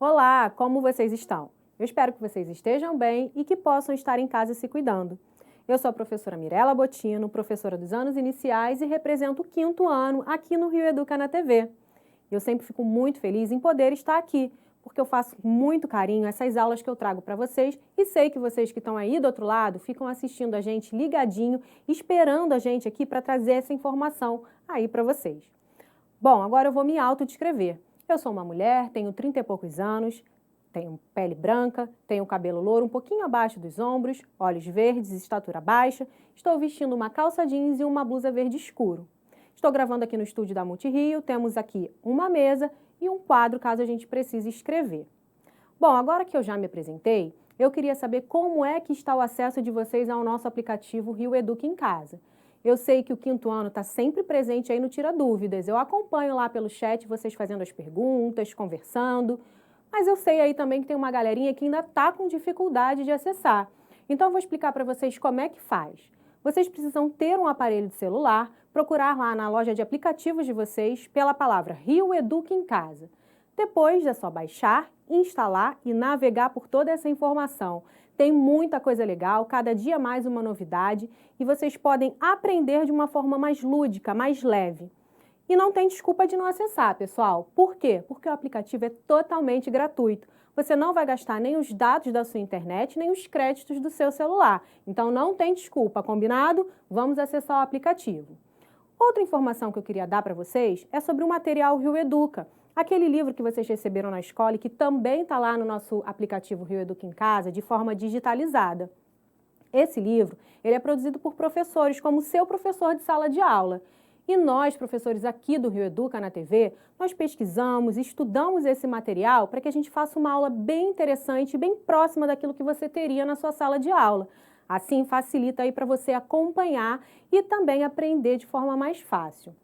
Olá, como vocês estão? Eu espero que vocês estejam bem e que possam estar em casa se cuidando. Eu sou a professora Mirela Botino, professora dos anos iniciais e represento o 5º ano aqui no Rio Educa na TV. Eu sempre fico muito feliz em poder estar aqui, porque eu faço com muito carinho essas aulas que eu trago para vocês e sei que vocês que estão aí do outro lado ficam assistindo a gente ligadinho, esperando a gente aqui para trazer essa informação aí para vocês. Bom, agora eu vou me autodescrever. Eu sou uma mulher, tenho 30 e poucos anos, tenho pele branca, tenho cabelo louro um pouquinho abaixo dos ombros, olhos verdes, estatura baixa, estou vestindo uma calça jeans e uma blusa verde escuro. Estou gravando aqui no estúdio da Multirio, temos aqui uma mesa e um quadro caso a gente precise escrever. Bom, agora que eu já me apresentei, eu queria saber como é que está o acesso de vocês ao nosso aplicativo Rio Educa em Casa. Eu sei que o 5º ano está sempre presente aí no Tira Dúvidas. Eu acompanho lá pelo chat vocês fazendo as perguntas, conversando, mas eu sei aí também que tem uma galerinha que ainda está com dificuldade de acessar. Então eu vou explicar para vocês como é que faz. Vocês precisam ter um aparelho de celular, procurar lá na loja de aplicativos de vocês pela palavra Rio Educa em Casa. Depois é só baixar, instalar e navegar por toda essa informação. Tem muita coisa legal, cada dia mais uma novidade e vocês podem aprender de uma forma mais lúdica, mais leve. E não tem desculpa de não acessar, pessoal. Por quê? Porque o aplicativo é totalmente gratuito. Você não vai gastar nem os dados da sua internet, nem os créditos do seu celular. Então não tem desculpa, combinado? Vamos acessar o aplicativo. Outra informação que eu queria dar para vocês é sobre o material Rio Educa. Aquele livro que vocês receberam na escola e que também está lá no nosso aplicativo Rio Educa em Casa, de forma digitalizada. Esse livro, ele é produzido por professores, como o seu professor de sala de aula. E nós, professores aqui do Rio Educa na TV, nós pesquisamos, estudamos esse material para que a gente faça uma aula bem interessante, bem próxima daquilo que você teria na sua sala de aula. Assim, facilita aí para você acompanhar e também aprender de forma mais fácil.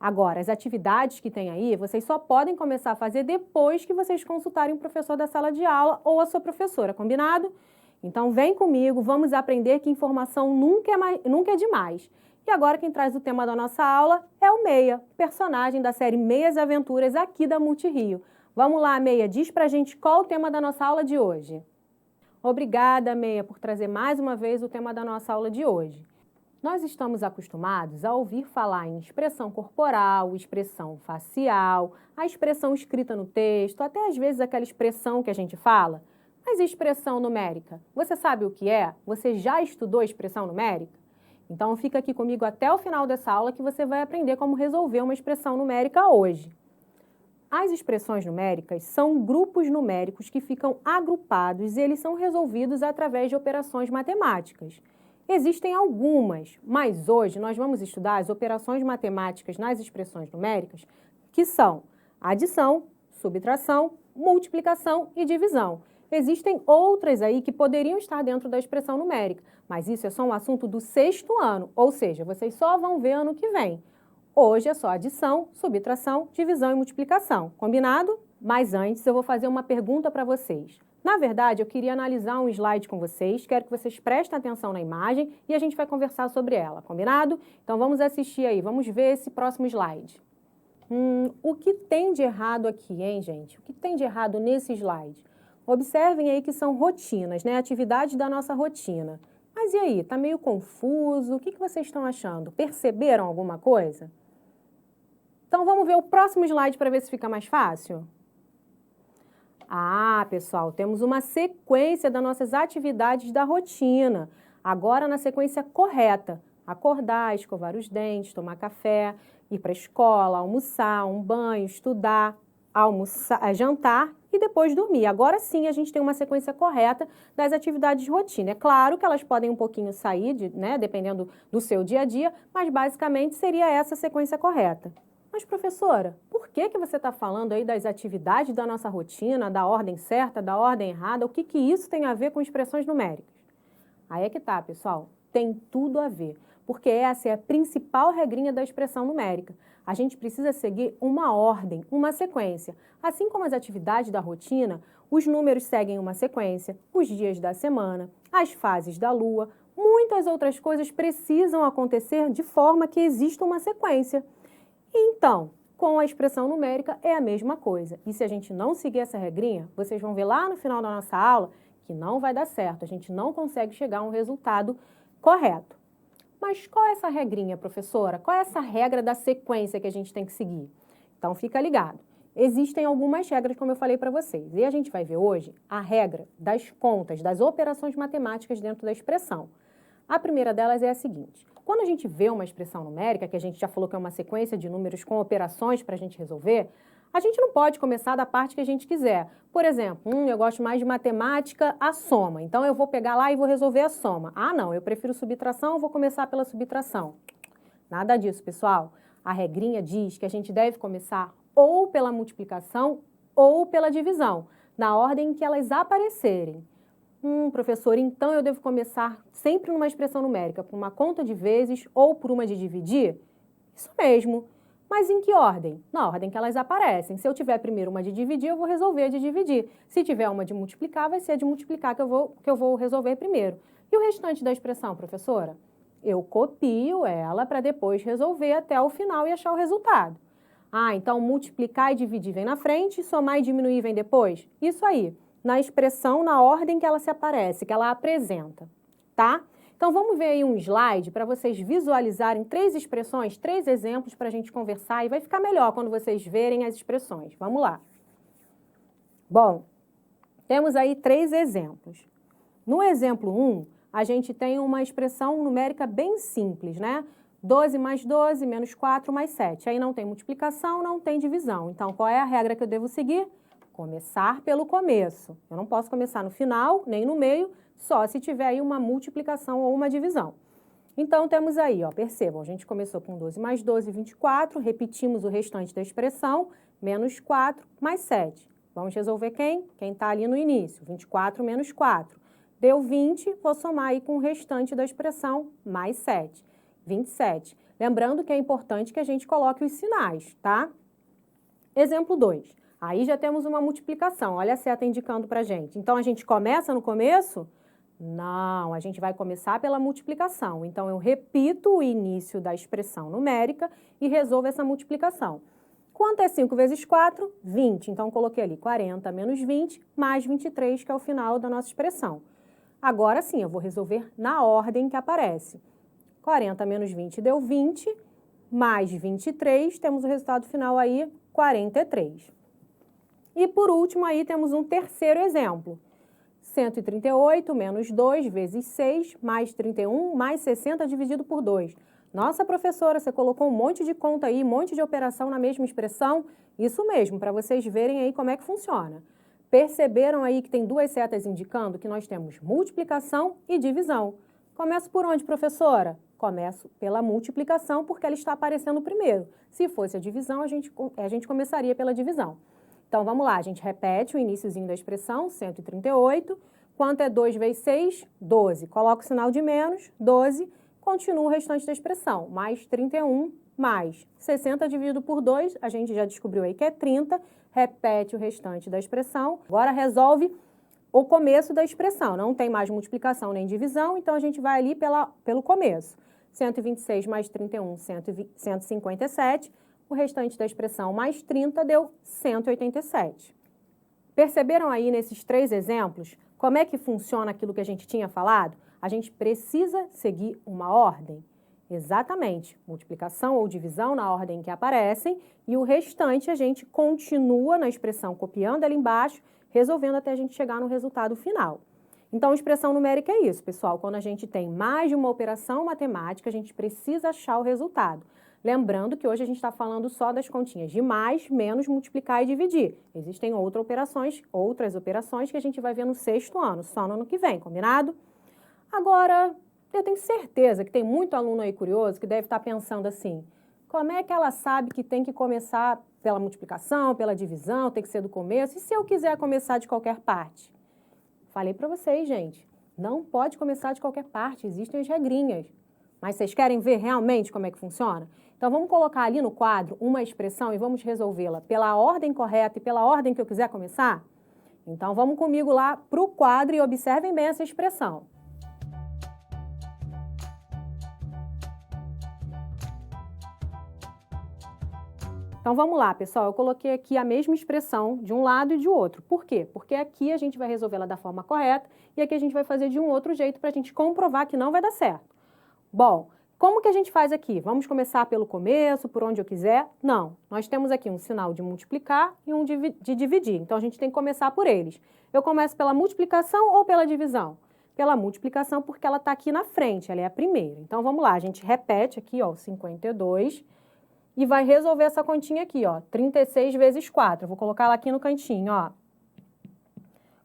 Agora, as atividades que tem aí, vocês só podem começar a fazer depois que vocês consultarem o professor da sala de aula ou a sua professora, combinado? Então, vem comigo, vamos aprender que informação nunca é demais. E agora quem traz o tema da nossa aula é o Meia, personagem da série Meias Aventuras aqui da Multirio. Vamos lá, Meia, diz pra gente qual o tema da nossa aula de hoje. Obrigada, Meia, por trazer mais uma vez o tema da nossa aula de hoje. Nós estamos acostumados a ouvir falar em expressão corporal, expressão facial, a expressão escrita no texto, até às vezes aquela expressão que a gente fala. Mas e expressão numérica? Você sabe o que é? Você já estudou expressão numérica? Então fica aqui comigo até o final dessa aula que você vai aprender como resolver uma expressão numérica hoje. As expressões numéricas são grupos numéricos que ficam agrupados e eles são resolvidos através de operações matemáticas. Existem algumas, mas hoje nós vamos estudar as operações matemáticas nas expressões numéricas, que são adição, subtração, multiplicação e divisão. Existem outras aí que poderiam estar dentro da expressão numérica, mas isso é só um assunto do 6º ano, ou seja, vocês só vão ver ano que vem. Hoje é só adição, subtração, divisão e multiplicação, combinado? Mas antes eu vou fazer uma pergunta para vocês. Na verdade, eu queria analisar um slide com vocês, quero que vocês prestem atenção na imagem e a gente vai conversar sobre ela, combinado? Então vamos assistir aí, vamos ver esse próximo slide. O que tem de errado aqui, hein, gente? O que tem de errado nesse slide? Observem aí que são rotinas, né? Atividades da nossa rotina. Mas e aí, tá meio confuso? O que vocês estão achando? Perceberam alguma coisa? Então vamos ver o próximo slide para ver se fica mais fácil? Ah, pessoal, temos uma sequência das nossas atividades da rotina. Agora na sequência correta. Acordar, escovar os dentes, tomar café, ir para a escola, almoçar, um banho, estudar, jantar e depois dormir. Agora sim a gente tem uma sequência correta das atividades de rotina. É claro que elas podem um pouquinho sair, dependendo do seu dia a dia, mas basicamente seria essa a sequência correta. Mas, professora, por que você está falando aí das atividades da nossa rotina, da ordem certa, da ordem errada? O que isso tem a ver com expressões numéricas? Aí é que tá, pessoal. Tem tudo a ver, porque essa é a principal regrinha da expressão numérica. A gente precisa seguir uma ordem, uma sequência. Assim como as atividades da rotina, os números seguem uma sequência, os dias da semana, as fases da lua, muitas outras coisas precisam acontecer de forma que exista uma sequência. Então, Com a expressão numérica é a mesma coisa. E se a gente não seguir essa regrinha, vocês vão ver lá no final da nossa aula que não vai dar certo, a gente não consegue chegar a um resultado correto. Mas qual é essa regrinha, professora? Qual é essa regra da sequência que a gente tem que seguir? Então, fica ligado. Existem algumas regras, como eu falei para vocês, e a gente vai ver hoje a regra das contas, das operações matemáticas dentro da expressão. A primeira delas é a seguinte: quando a gente vê uma expressão numérica, que a gente já falou que é uma sequência de números com operações para a gente resolver, a gente não pode começar da parte que a gente quiser. Por exemplo, eu gosto mais de matemática, a soma, então eu vou pegar lá e vou resolver a soma. Ah, não, eu prefiro subtração, eu vou começar pela subtração. Nada disso, pessoal. A regrinha diz que a gente deve começar ou pela multiplicação ou pela divisão, na ordem em que elas aparecerem. Professor, então eu devo começar sempre numa expressão numérica, por uma conta de vezes ou por uma de dividir? Isso mesmo. Mas em que ordem? Na ordem que elas aparecem. Se eu tiver primeiro uma de dividir, eu vou resolver a de dividir. Se tiver uma de multiplicar, vai ser a de multiplicar que eu vou resolver primeiro. E o restante da expressão, professora? Eu copio ela para depois resolver até o final e achar o resultado. Ah, então multiplicar e dividir vem na frente, somar e diminuir vem depois? Isso aí, na expressão, na ordem que ela se aparece, que ela apresenta, tá? Então, vamos ver aí um slide para vocês visualizarem 3 expressões, 3 exemplos para a gente conversar e vai ficar melhor quando vocês verem as expressões. Vamos lá. Bom, temos aí 3 exemplos. No exemplo 1, a gente tem uma expressão numérica bem simples, né? 12 mais 12, menos 4 mais 7. Aí não tem multiplicação, não tem divisão. Então, qual é a regra que eu devo seguir? Começar pelo começo. Eu não posso começar no final, nem no meio, só se tiver aí uma multiplicação ou uma divisão. Então, temos aí, ó, percebam, a gente começou com 12 mais 12, 24, repetimos o restante da expressão, menos 4 mais 7. Vamos resolver quem? Quem está ali no início, 24 menos 4. Deu 20, vou somar aí com o restante da expressão, mais 7, 27. Lembrando que é importante que a gente coloque os sinais, tá? Exemplo 2. Aí já temos uma multiplicação, olha a seta indicando para a gente. Então, a gente começa no começo? Não, a gente vai começar pela multiplicação. Então, eu repito o início da expressão numérica e resolvo essa multiplicação. Quanto é 5 vezes 4? 20. Então, coloquei ali 40 menos 20 mais 23, que é o final da nossa expressão. Agora sim, eu vou resolver na ordem que aparece. 40 menos 20 deu 20, mais 23, temos o resultado final aí, 43. E por último aí temos um terceiro exemplo. 138 menos 2 vezes 6, mais 31, mais 60 dividido por 2. Nossa, professora, você colocou um monte de conta aí, um monte de operação na mesma expressão? Isso mesmo, para vocês verem aí como é que funciona. Perceberam aí que tem 2 setas indicando que nós temos multiplicação e divisão. Começo por onde, professora? Começo pela multiplicação, porque ela está aparecendo primeiro. Se fosse a divisão, a gente começaria pela divisão. Então, vamos lá, a gente repete o iniciozinho da expressão, 138. Quanto é 2 vezes 6? 12. Coloca o sinal de menos, 12. Continua o restante da expressão, mais 31, mais 60 dividido por 2, a gente já descobriu aí que é 30. Repete o restante da expressão. Agora, resolve o começo da expressão. Não tem mais multiplicação nem divisão, então a gente vai ali pelo começo. 126 mais 31, 157. O restante da expressão mais 30 deu 187. Perceberam aí nesses 3 exemplos como é que funciona aquilo que a gente tinha falado? A gente precisa seguir uma ordem. Exatamente, multiplicação ou divisão na ordem que aparecem e o restante a gente continua na expressão copiando ela embaixo, resolvendo até a gente chegar no resultado final. Então, expressão numérica é isso, pessoal. Quando a gente tem mais de uma operação matemática, a gente precisa achar o resultado. Lembrando que hoje a gente está falando só das continhas de mais, menos, multiplicar e dividir. Existem outras operações que a gente vai ver no 6º ano, só no ano que vem, combinado? Agora, eu tenho certeza que tem muito aluno aí curioso que deve estar pensando assim, como é que ela sabe que tem que começar pela multiplicação, pela divisão, tem que ser do começo, e se eu quiser começar de qualquer parte? Falei para vocês, gente, não pode começar de qualquer parte, existem as regrinhas. Mas vocês querem ver realmente como é que funciona? Então, vamos colocar ali no quadro uma expressão e vamos resolvê-la pela ordem correta e pela ordem que eu quiser começar? Então, vamos comigo lá para o quadro e observem bem essa expressão. Então, vamos lá, pessoal. Eu coloquei aqui a mesma expressão de um lado e de outro. Por quê? Porque aqui a gente vai resolvê-la da forma correta e aqui a gente vai fazer de um outro jeito para a gente comprovar que não vai dar certo. Bom, como que a gente faz aqui? Vamos começar pelo começo, por onde eu quiser? Não. Nós temos aqui um sinal de multiplicar e um de dividir. Então, a gente tem que começar por eles. Eu começo pela multiplicação ou pela divisão? Pela multiplicação, porque ela está aqui na frente, ela é a primeira. Então, vamos lá, a gente repete aqui, ó, 52... E vai resolver essa continha aqui, ó, 36 vezes 4. Eu vou colocar ela aqui no cantinho, ó.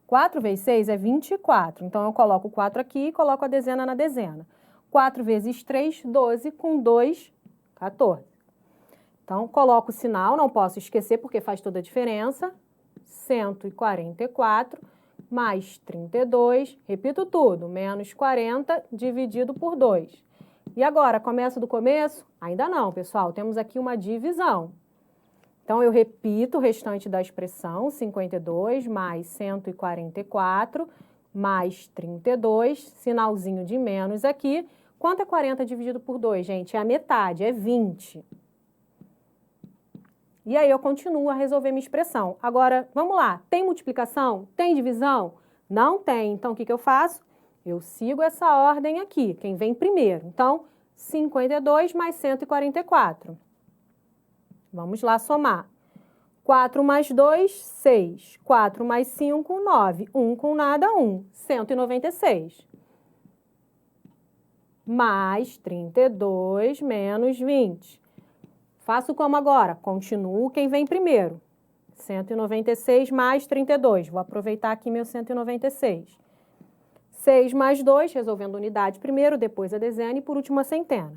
4 vezes 6 é 24. Então, eu coloco o 4 aqui e coloco a dezena na dezena. 4 vezes 3, 12. Com 2, 14. Então, coloco o sinal, não posso esquecer porque faz toda a diferença. 144 mais 32, repito tudo, menos 40 dividido por 2. E agora, começo do começo? Ainda não, pessoal, temos aqui uma divisão. Então, eu repito o restante da expressão, 52 mais 144 mais 32, sinalzinho de menos aqui. Quanto é 40 dividido por 2, gente? É a metade, é 20. E aí, eu continuo a resolver minha expressão. Agora, vamos lá, tem multiplicação? Tem divisão? Não tem. Então, o que eu faço? Eu sigo essa ordem aqui, quem vem primeiro. Então, 52 mais 144. Vamos lá somar. 4 mais 2, 6. 4 mais 5, 9. 1 com nada, 1. 196. Mais 32 menos 20. Faço como agora? Continuo quem vem primeiro. 196 mais 32. Vou aproveitar aqui meu 196. 6 mais 2, resolvendo unidade primeiro, depois a dezena e por último a centena.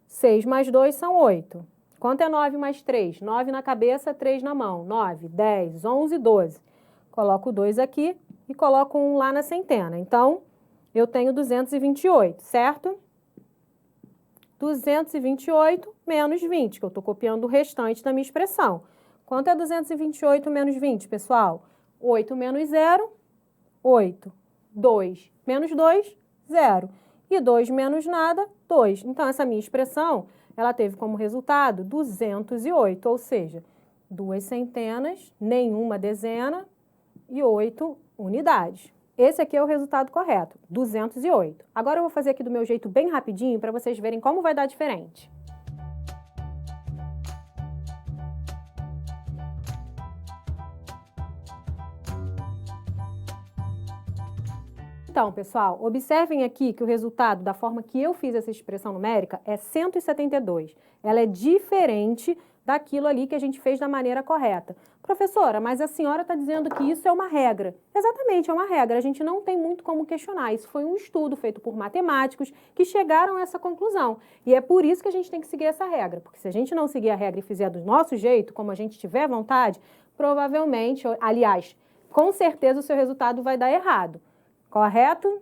6 mais 2 são 8. Quanto é 9 mais 3? 9 na cabeça, 3 na mão. 9, 10, 11, 12. Coloco o 2 aqui e coloco um lá na centena. Então, eu tenho 228, certo? 228 menos 20, que eu estou copiando o restante da minha expressão. Quanto é 228 menos 20, pessoal? 8 menos 0, 8. 2 menos 2, 0. E 2 menos nada, 2. Então, essa minha expressão, ela teve como resultado 208, ou seja, 2 centenas, nenhuma dezena e 8 unidades. Esse aqui é o resultado correto, 208. Agora eu vou fazer aqui do meu jeito bem rapidinho para vocês verem como vai dar diferente. Então, pessoal, observem aqui que o resultado da forma que eu fiz essa expressão numérica é 172. Ela é diferente daquilo ali que a gente fez da maneira correta. Professora, mas a senhora está dizendo que isso é uma regra. Exatamente, é uma regra. A gente não tem muito como questionar. Isso foi um estudo feito por matemáticos que chegaram a essa conclusão. E é por isso que a gente tem que seguir essa regra. Porque se a gente não seguir a regra e fizer do nosso jeito, como a gente tiver vontade, provavelmente, aliás, com certeza o seu resultado vai dar errado. Correto?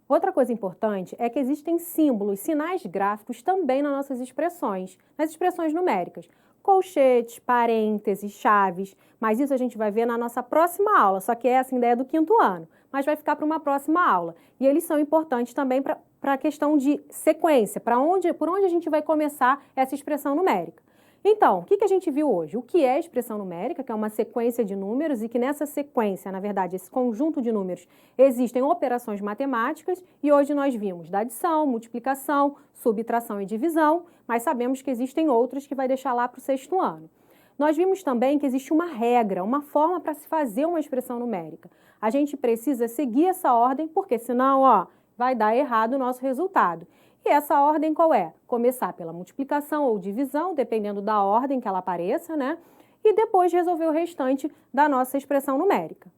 Outra coisa importante é que existem símbolos, sinais gráficos também nas nossas expressões, nas expressões numéricas. Colchetes, parênteses, chaves, mas isso a gente vai ver na nossa próxima aula, só que essa ainda é do 5º ano, mas vai ficar para uma próxima aula. E eles são importantes também para a questão de sequência, por onde a gente vai começar essa expressão numérica. Então, o que a gente viu hoje? O que é expressão numérica, que é uma sequência de números e que nessa sequência, na verdade, esse conjunto de números, existem operações matemáticas e hoje nós vimos da adição, multiplicação, subtração e divisão, mas sabemos que existem outras que vai deixar lá para o 6º ano. Nós vimos também que existe uma regra, uma forma para se fazer uma expressão numérica. A gente precisa seguir essa ordem, porque senão, ó, vai dar errado o nosso resultado. E essa ordem qual é? Começar pela multiplicação ou divisão, dependendo da ordem que ela apareça, né? E depois resolver o restante da nossa expressão numérica.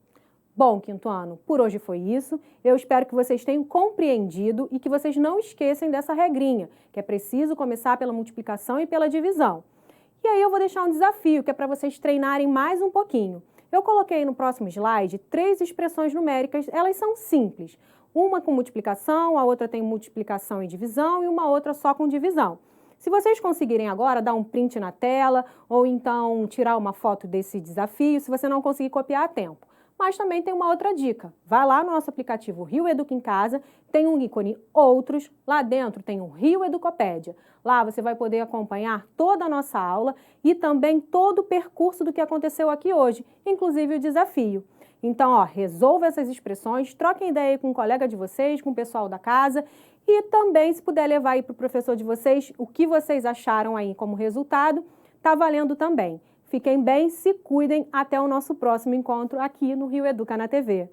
Bom, 5º ano, por hoje foi isso. Eu espero que vocês tenham compreendido e que vocês não esqueçam dessa regrinha, que é preciso começar pela multiplicação e pela divisão. E aí eu vou deixar um desafio, que é para vocês treinarem mais um pouquinho. Eu coloquei no próximo slide 3 expressões numéricas, elas são simples. Uma com multiplicação, a outra tem multiplicação e divisão e uma outra só com divisão. Se vocês conseguirem agora dar um print na tela ou então tirar uma foto desse desafio, se você não conseguir copiar a tempo. Mas também tem uma outra dica. Vai lá no nosso aplicativo Rio Educa em Casa, tem um ícone Outros, lá dentro tem o Rio Educopédia. Lá você vai poder acompanhar toda a nossa aula e também todo o percurso do que aconteceu aqui hoje, inclusive o desafio. Então, resolva essas expressões, troquem ideia aí com um colega de vocês, com o pessoal da casa e também, se puder levar aí para o professor de vocês o que vocês acharam aí como resultado, tá valendo também. Fiquem bem, se cuidem, até o nosso próximo encontro aqui no Rio Educa na TV.